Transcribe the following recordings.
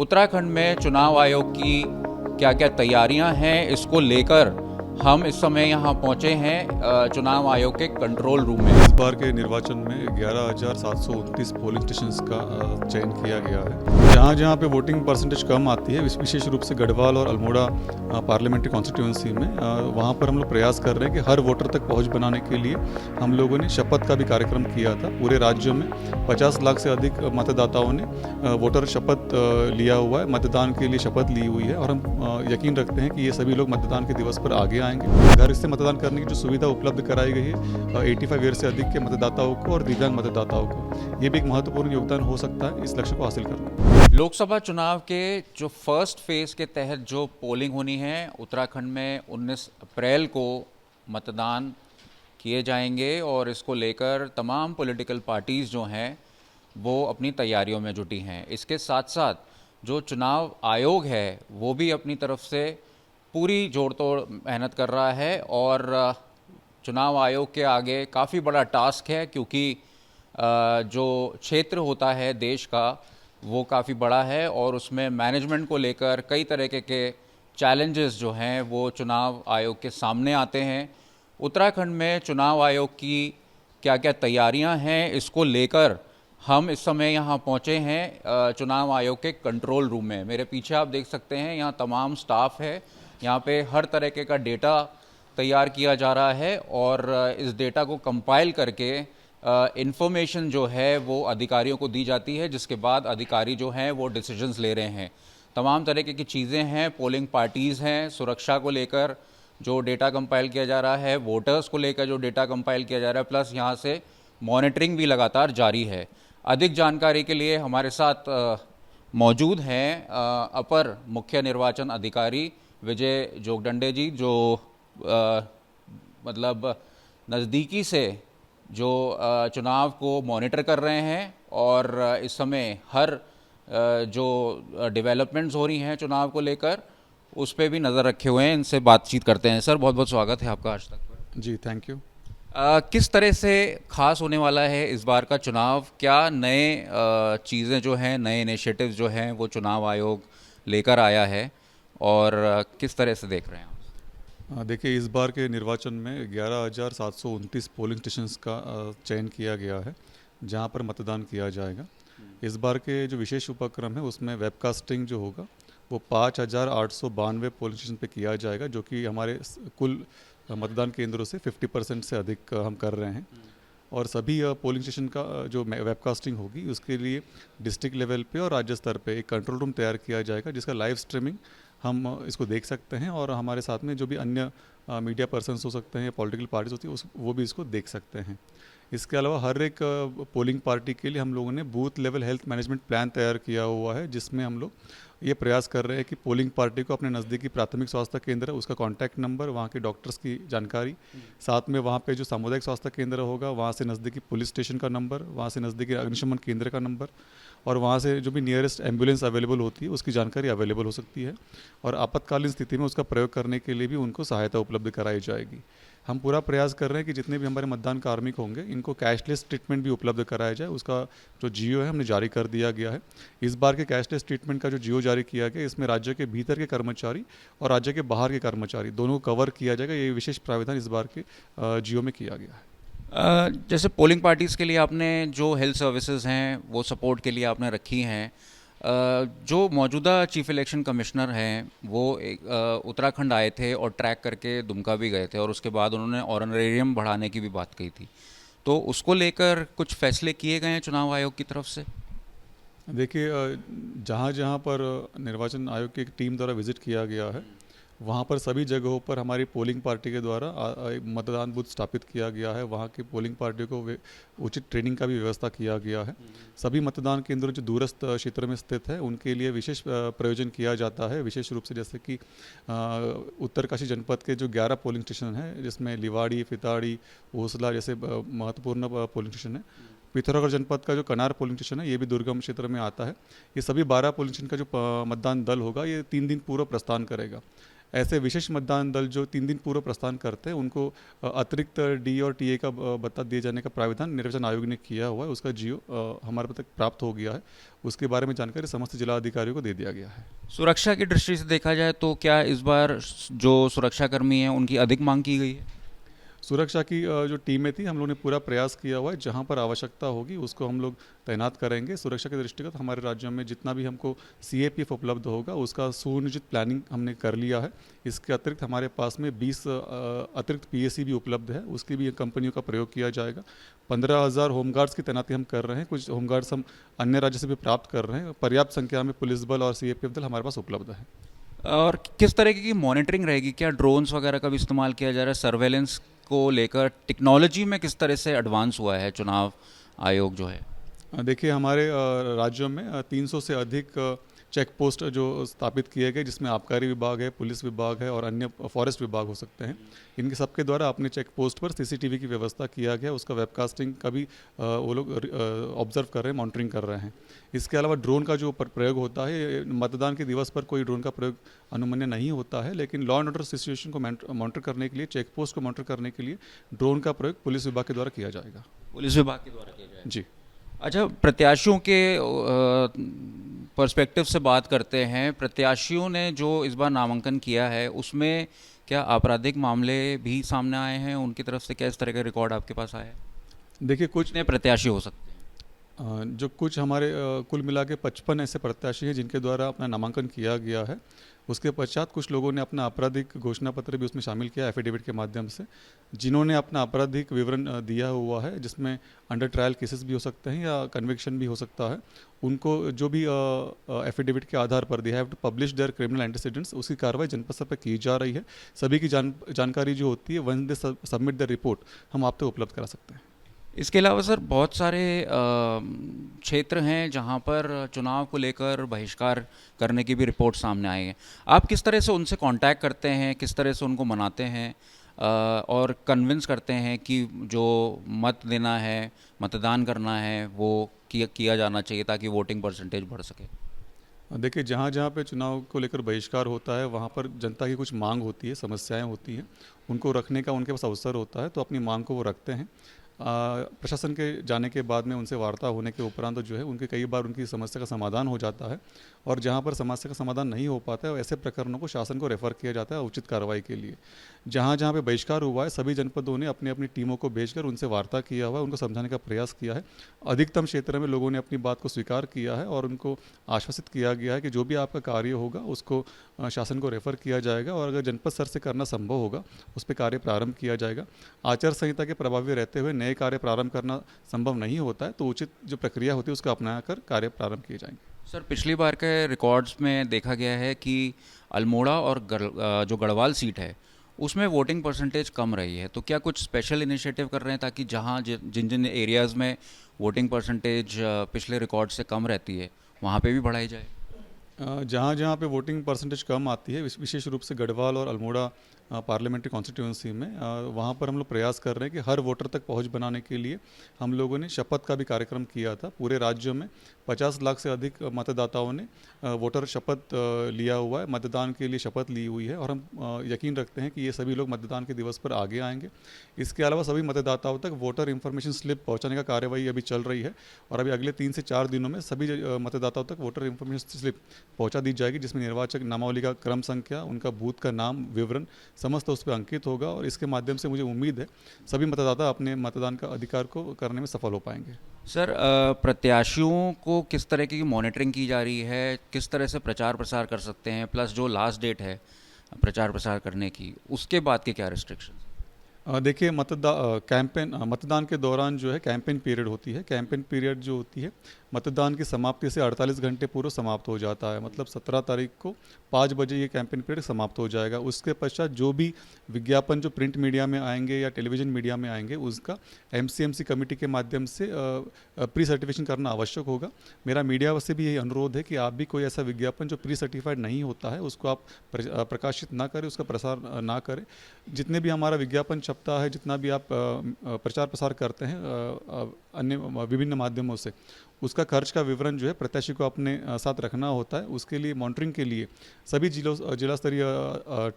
उत्तराखंड में चुनाव आयोग की क्या क्या तैयारियां हैं, इसको लेकर हम इस समय यहाँ पहुँचे हैं चुनाव आयोग के कंट्रोल रूम में। इस बार के निर्वाचन में 11,729 पोलिंग स्टेशंस का चयन किया गया है। जहाँ जहाँ पे वोटिंग परसेंटेज कम आती है, विशेष रूप से गढ़वाल और अल्मोड़ा पार्लियामेंट्री कॉन्स्टिट्यूंसी में, वहाँ पर हम लोग प्रयास कर रहे हैं कि हर वोटर तक पहुँच बनाने के लिए हम लोगों ने शपथ का भी कार्यक्रम किया था। पूरे राज्य में 50 लाख से अधिक मतदाताओं ने वोटर शपथ लिया हुआ है, मतदान के लिए शपथ ली हुई है और हम यकीन रखते हैं कि ये सभी लोग मतदान के दिवस पर आगे आएंगे। घर से मतदान करने की जो सुविधा उपलब्ध कराई गई है 85 ईयर से अधिक के मतदाताओं को और दिव्यांग मतदाताओं को, ये भी एक महत्वपूर्ण योगदान हो सकता है इस लक्ष्य को हासिल करने। लोकसभा चुनाव के जो फर्स्ट फेज़ के तहत जो पोलिंग होनी है उत्तराखंड में 19 अप्रैल को मतदान किए जाएंगे और इसको लेकर तमाम पॉलिटिकल पार्टीज़ जो हैं वो अपनी तैयारियों में जुटी हैं। इसके साथ साथ जो चुनाव आयोग है वो भी अपनी तरफ से पूरी जोड़ तोड़ मेहनत कर रहा है और चुनाव आयोग के आगे काफ़ी बड़ा टास्क है, क्योंकि जो क्षेत्र होता है देश का वो काफ़ी बड़ा है और उसमें मैनेजमेंट को लेकर कई तरह के चैलेंजेस जो हैं वो चुनाव आयोग के सामने आते हैं। उत्तराखंड में चुनाव आयोग की क्या क्या तैयारियां हैं, इसको लेकर हम इस समय यहाँ पहुँचे हैं चुनाव आयोग के कंट्रोल रूम में। मेरे पीछे आप देख सकते हैं यहाँ तमाम स्टाफ है, यहाँ पे हर तरह का डेटा तैयार किया जा रहा है और इस डेटा को कंपाइल करके इन्फॉर्मेशन जो है वो अधिकारियों को दी जाती है, जिसके बाद अधिकारी जो हैं वो डिसीजंस ले रहे हैं। तमाम तरह की चीज़ें हैं, पोलिंग पार्टीज़ हैं, सुरक्षा को लेकर जो डेटा कंपाइल किया जा रहा है, वोटर्स को लेकर जो डेटा कंपाइल किया जा रहा है, प्लस यहाँ से मॉनिटरिंग भी लगातार जारी है। अधिक जानकारी के लिए हमारे साथ मौजूद हैं अपर मुख्य निर्वाचन अधिकारी विजय जोगदंडे जी, जो मतलब नज़दीकी से जो चुनाव को मॉनिटर कर रहे हैं और इस समय हर जो डेवलपमेंट्स हो रही हैं चुनाव को लेकर उस पर भी नज़र रखे हुए हैं। इनसे बातचीत करते हैं। सर, बहुत बहुत स्वागत है आपका आज तक पर। जी, थैंक यू। किस तरह से खास होने वाला है इस बार का चुनाव? क्या नए चीज़ें जो हैं, नए इनिशिएटिव्स जो हैं वो चुनाव आयोग लेकर आया है और किस तरह से देख रहे हैं आप? देखिए, इस बार के निर्वाचन में 11,729 पोलिंग स्टेशंस का चयन किया गया है, जहां पर मतदान किया जाएगा। इस बार के जो विशेष उपक्रम है उसमें वेबकास्टिंग जो होगा वो 5,892 पोलिंग स्टेशन पे किया जाएगा, जो कि हमारे कुल मतदान केंद्रों से 50% से अधिक हम कर रहे हैं। और सभी पोलिंग स्टेशन का जो वेबकास्टिंग होगी उसके लिए डिस्ट्रिक्ट लेवल पे और राज्य स्तर पे एक कंट्रोल रूम तैयार किया जाएगा, जिसका लाइव स्ट्रीमिंग हम इसको देख सकते हैं और हमारे साथ में जो भी अन्य मीडिया पर्सन्स हो सकते हैं या पॉलिटिकल पार्टीज होती है वो भी इसको देख सकते हैं। इसके अलावा हर एक पोलिंग पार्टी के लिए हम लोगों ने booth level health management plan तैयार किया हुआ है, जिसमें हम लोग ये प्रयास कर रहे हैं कि पोलिंग पार्टी को अपने नज़दीकी प्राथमिक स्वास्थ्य केंद्र, उसका कॉन्टैक्ट नंबर, वहाँ के डॉक्टर्स की जानकारी, साथ में वहाँ पे जो सामुदायिक स्वास्थ्य केंद्र होगा वहाँ से नज़दीकी पुलिस स्टेशन का नंबर, वहाँ से नज़दीकी अग्निशमन केंद्र का नंबर और वहाँ से जो भी नियरेस्ट एम्बुलेंस अवेलेबल होती है उसकी जानकारी अवेलेबल हो सकती है और आपातकालीन स्थिति में उसका प्रयोग करने के लिए भी उनको सहायता उपलब्ध कराई जाएगी। हम पूरा प्रयास कर रहे हैं कि जितने भी हमारे मतदान कार्मिक होंगे इनको कैशलेस ट्रीटमेंट भी उपलब्ध कराया जाए। उसका जो जियो है हमने जारी कर दिया गया है। इस बार के कैशलेस ट्रीटमेंट का जो जियो जारी किया गया, इसमें राज्य के भीतर के कर्मचारी और राज्य के बाहर के कर्मचारी दोनों को कवर किया जाएगा। ये विशेष प्रावधान इस बार के जियो में किया गया है। जैसे पोलिंग पार्टीज़ के लिए आपने जो हेल्थ सर्विसेज हैं वो सपोर्ट के लिए आपने रखी हैं, जो मौजूदा चीफ इलेक्शन कमिश्नर हैं वो उत्तराखंड आए थे और ट्रैक करके दुमका भी गए थे और उसके बाद उन्होंने ऑनरेरियम बढ़ाने की भी बात कही थी, तो उसको लेकर कुछ फैसले किए गए हैं चुनाव आयोग की तरफ से? देखिए, जहाँ जहाँ पर निर्वाचन आयोग की एक टीम द्वारा विजिट किया गया है वहाँ पर सभी जगहों पर हमारी पोलिंग पार्टी के द्वारा मतदान बूथ स्थापित किया गया है। वहाँ की पोलिंग पार्टी को उचित ट्रेनिंग का भी व्यवस्था किया गया है। सभी मतदान केंद्र जो दूरस्थ क्षेत्र में स्थित है उनके लिए विशेष प्रयोजन किया जाता है। विशेष रूप से जैसे कि उत्तरकाशी जनपद के जो 11 पोलिंग स्टेशन हैं, जिसमें लिवाड़ी, फिताड़ी, ओसला जैसे महत्वपूर्ण पोलिंग स्टेशन है। पिथौरागढ़ जनपद का जो कनार पोलिंग स्टेशन है ये भी दुर्गम क्षेत्र में आता है। ये सभी 12 पोलिंग स्टेशन का जो मतदान दल होगा ये 3 दिन पूर्व प्रस्थान करेगा। ऐसे विशेष मतदान दल जो 3 दिन पूर्व प्रस्थान करते हैं उनको अतिरिक्त डी और टीए का भत्ता दिए जाने का प्राविधान निर्वाचन आयोग ने किया हुआ है। उसका जियो हमारे तक प्राप्त हो गया है। उसके बारे में जानकारी समस्त जिला अधिकारियों को दे दिया गया है। सुरक्षा की दृष्टि से देखा जाए तो क्या इस बार जो सुरक्षाकर्मी हैं उनकी अधिक मांग की गई है? सुरक्षा की जो टीमें थी हम लोगों ने पूरा प्रयास किया हुआ है, जहाँ पर आवश्यकता होगी उसको हम लोग तैनात करेंगे। सुरक्षा के दृष्टिगत हमारे राज्यों में जितना भी हमको सीएपीएफ उपलब्ध होगा उसका सुनिश्चित प्लानिंग हमने कर लिया है। इसके अतिरिक्त हमारे पास में 20 अतिरिक्त पीएसी भी उपलब्ध है, उसकी भी कंपनियों का प्रयोग किया जाएगा। 15,000 होमगार्ड्स की तैनाती हम कर रहे हैं, कुछ होमगार्ड्स हम अन्य राज्य से भी प्राप्त कर रहे हैं। पर्याप्त संख्या में पुलिस बल और सीएपीएफ दल हमारे पास उपलब्ध है। और किस तरीके की मॉनिटरिंग रहेगी? क्या ड्रोन्स वगैरह का भी इस्तेमाल किया जा रहा है? सर्वेलेंस को लेकर टेक्नोलॉजी में किस तरह से एडवांस हुआ है चुनाव आयोग जो है? देखिए हमारे राज्यों में 300 से अधिक चेक पोस्ट जो स्थापित किए गए, जिसमें आबकारी विभाग है, पुलिस विभाग है और अन्य फॉरेस्ट विभाग हो सकते हैं। इनके सबके द्वारा अपने चेक पोस्ट पर सीसीटीवी की व्यवस्था किया गया। उसका वेबकास्टिंग का भी वो लोग ऑब्जर्व कर रहे हैं, मॉनिटरिंग कर रहे हैं। इसके अलावा ड्रोन का जो प्रयोग होता है, मतदान के दिवस पर कोई ड्रोन का प्रयोग अनुमन्य नहीं होता है, लेकिन लॉ एंड ऑर्डर सिचुएशन को मॉनिटर करने के लिए, चेक पोस्ट को मॉनिटर करने के लिए ड्रोन का प्रयोग पुलिस विभाग के द्वारा किया जाएगा। पुलिस विभाग के द्वारा किया जाएगा जी। अच्छा, प्रत्याशियों के पर्सपेक्टिव से बात करते हैं। प्रत्याशियों ने जो इस बार नामांकन किया है उसमें क्या आपराधिक मामले भी सामने आए हैं? उनकी तरफ से क्या इस तरह का रिकॉर्ड आपके पास आया है? देखिए कुछ कितने प्रत्याशी हो सकते हैं? जो कुछ हमारे कुल मिला के 55 ऐसे प्रत्याशी हैं जिनके द्वारा अपना नामांकन किया गया है। उसके पश्चात कुछ लोगों ने अपना आपराधिक घोषणा पत्र भी उसमें शामिल किया एफिडेविट के माध्यम से, जिन्होंने अपना आपराधिक विवरण दिया हुआ है, जिसमें अंडर ट्रायल केसेस भी हो सकते हैं या कन्विक्शन भी हो सकता है। उनको जो भी एफिडेविट के आधार पर they have to publish their criminal antecedents, उसकी कार्रवाई जनपद स्तर पर की जा रही है। सभी की जानकारी जो होती है one they submit the report हम आप तक उपलब्ध करा सकते हैं। इसके अलावा सर बहुत सारे क्षेत्र हैं जहां पर चुनाव को लेकर बहिष्कार करने की भी रिपोर्ट सामने आई है। आप किस तरह से उनसे कांटेक्ट करते हैं, किस तरह से उनको मनाते हैं और कन्विंस करते हैं कि जो मत देना है, मतदान करना है, वो किया जाना चाहिए ताकि वोटिंग परसेंटेज बढ़ सके? देखिए जहाँ जहाँ पे चुनाव को लेकर बहिष्कार होता है वहाँ पर जनता की कुछ मांग होती है, समस्याएं होती हैं, उनको रखने का उनके पास अवसर होता है, तो अपनी मांग को वो रखते हैं। प्रशासन के जाने के बाद में उनसे वार्ता होने के उपरांत जो है उनके कई बार उनकी समस्या का समाधान हो जाता है, और जहाँ पर समस्या का समाधान नहीं हो पाता है ऐसे प्रकरणों को शासन को रेफर किया जाता है उचित कार्रवाई के लिए। जहाँ जहाँ पे बहिष्कार हुआ है सभी जनपदों ने अपनी अपनी टीमों को भेजकर उनसे वार्ता किया हुआ है, उनको समझाने का प्रयास किया है। अधिकतम क्षेत्र में लोगों ने अपनी बात को स्वीकार किया है और उनको आश्वासित किया गया है कि जो भी आपका कार्य होगा उसको शासन को रेफर किया जाएगा, और अगर जनपद स्तर से करना संभव होगा उस पर कार्य प्रारंभ किया जाएगा। आचार संहिता के प्रभावी रहते हुए नए कार्य प्रारंभ करना संभव नहीं होता है, तो उचित जो प्रक्रिया होती है उसको अपनाकर कार्य प्रारंभ किए जाएंगे। सर पिछली बार के रिकॉर्ड्स में देखा गया है कि अल्मोड़ा और जो गढ़वाल सीट है उसमें वोटिंग परसेंटेज कम रही है, तो क्या कुछ स्पेशल इनिशिएटिव कर रहे हैं ताकि जहां जिन जिन एरियाज़ में वोटिंग परसेंटेज पिछले रिकॉर्ड से कम रहती है वहां पे भी बढ़ाई जाए? जहाँ जहाँ पे वोटिंग परसेंटेज कम आती है, विशेष रूप से गढ़वाल और अल्मोड़ा पार्लियामेंट्री कॉन्स्टिट्यूंसी में, वहाँ पर हम लोग प्रयास कर रहे हैं कि हर वोटर तक पहुँच बनाने के लिए हम लोगों ने शपथ का भी कार्यक्रम किया था। पूरे राज्यों में 50 लाख से अधिक मतदाताओं ने वोटर शपथ लिया हुआ है, मतदान के लिए शपथ ली हुई है, और हम यकीन रखते हैं कि ये सभी लोग मतदान के दिवस पर आगे आएंगे। इसके अलावा सभी मतदाताओं तक वोटर इन्फॉर्मेशन स्लिप पहुँचाने का कार्यवाही अभी चल रही है, और अभी अगले 3 से 4 दिनों में सभी मतदाताओं तक वोटर इन्फॉर्मेशन स्लिप पहुँचा दी जाएगी, जिसमें निर्वाचक नामावली का क्रम संख्या, उनका बूथ का नाम, विवरण समस्त उस पर अंकित होगा, और इसके माध्यम से मुझे उम्मीद है सभी मतदाता अपने मतदान का अधिकार को करने में सफल हो पाएंगे। सर प्रत्याशियों को किस तरह की मॉनिटरिंग की जा रही है, किस तरह से प्रचार प्रसार कर सकते हैं, प्लस जो लास्ट डेट है प्रचार प्रसार करने की उसके बाद के क्या रिस्ट्रिक्शन? देखिए मतदान के दौरान जो है कैंपेन पीरियड होती है। कैंपेन पीरियड जो होती है मतदान की समाप्ति से 48 घंटे पूर्व समाप्त हो जाता है, मतलब 17 तारीख को 5 बजे ये कैंपेन पीरियड समाप्त हो जाएगा। उसके पश्चात जो भी विज्ञापन जो प्रिंट मीडिया में आएंगे या टेलीविज़न मीडिया में आएंगे उसका एमसीएमसी कमेटी के माध्यम से प्री सर्टिफिकेशन करना आवश्यक होगा। मेरा मीडिया से भी यही अनुरोध है कि आप भी कोई ऐसा विज्ञापन जो प्री सर्टिफाइड नहीं होता है उसको आप प्रकाशित ना करें, उसका प्रसार ना करें। जितने भी हमारा विज्ञापन छपता है, जितना भी आप प्रचार प्रसार करते हैं अन्य विभिन्न माध्यमों से, उसका खर्च का विवरण जो है प्रत्याशी को अपने साथ रखना होता है। उसके लिए मॉनिटरिंग के लिए सभी जिला स्तरीय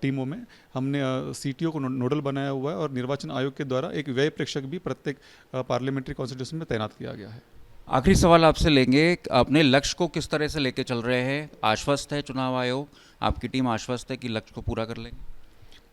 टीमों में हमने CTO को नोडल बनाया हुआ है और निर्वाचन आयोग के द्वारा एक व्यय प्रेक्षक भी प्रत्येक पार्लियामेंट्री कॉन्स्टिट्यूशन में तैनात किया गया है। आखिरी सवाल आपसे लेंगे, अपने लक्ष्य को किस तरह से लेके चल रहे हैं? आश्वस्त है चुनाव आयोग, आपकी टीम आश्वस्त है कि लक्ष्य को पूरा कर लेंगे?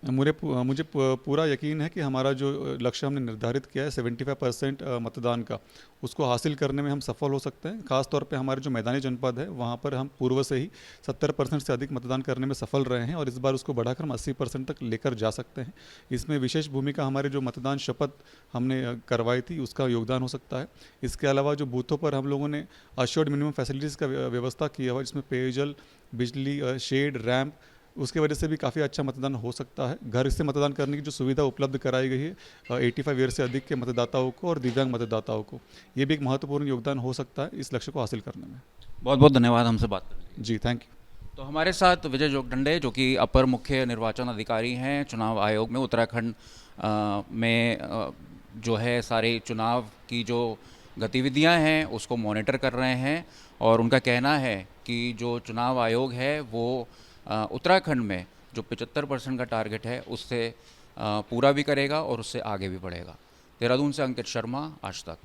मुझे पूरा यकीन है कि हमारा जो लक्ष्य हमने निर्धारित किया है 75% मतदान का, उसको हासिल करने में हम सफल हो सकते हैं। खासतौर पे हमारे जो मैदानी जनपद है वहाँ पर हम पूर्व से ही 70% से अधिक मतदान करने में सफल रहे हैं और इस बार उसको बढ़ाकर हम 80% तक लेकर जा सकते हैं। इसमें विशेष भूमिका हमारे जो मतदान शपथ हमने करवाई थी उसका योगदान हो सकता है। इसके अलावा जो बूथों पर हम लोगों ने अश्योर्ड मिनिमम फैसिलिटीज़ का व्यवस्था किया हुआ, जिसमें पेयजल, बिजली, शेड, रैंप, उसके वजह से भी काफ़ी अच्छा मतदान हो सकता है। घर से मतदान करने की जो सुविधा उपलब्ध कराई गई है 85 ईयर से अधिक के मतदाताओं को और दिव्यांग मतदाताओं को, ये भी एक महत्वपूर्ण योगदान हो सकता है इस लक्ष्य को हासिल करने में। बहुत बहुत धन्यवाद हमसे बात करने के लिए। जी, थैंक यू। तो हमारे साथ विजय जोगदंडे, जो कि अपर मुख्य निर्वाचन अधिकारी हैं चुनाव आयोग में उत्तराखंड में, जो है सारे चुनाव की जो गतिविधियां हैं उसको मॉनिटर कर रहे हैं। और उनका कहना है कि जो चुनाव आयोग है वो उत्तराखंड में जो 75% का टारगेट है उससे पूरा भी करेगा और उससे आगे भी बढ़ेगा। देहरादून से अंकित शर्मा, आज तक।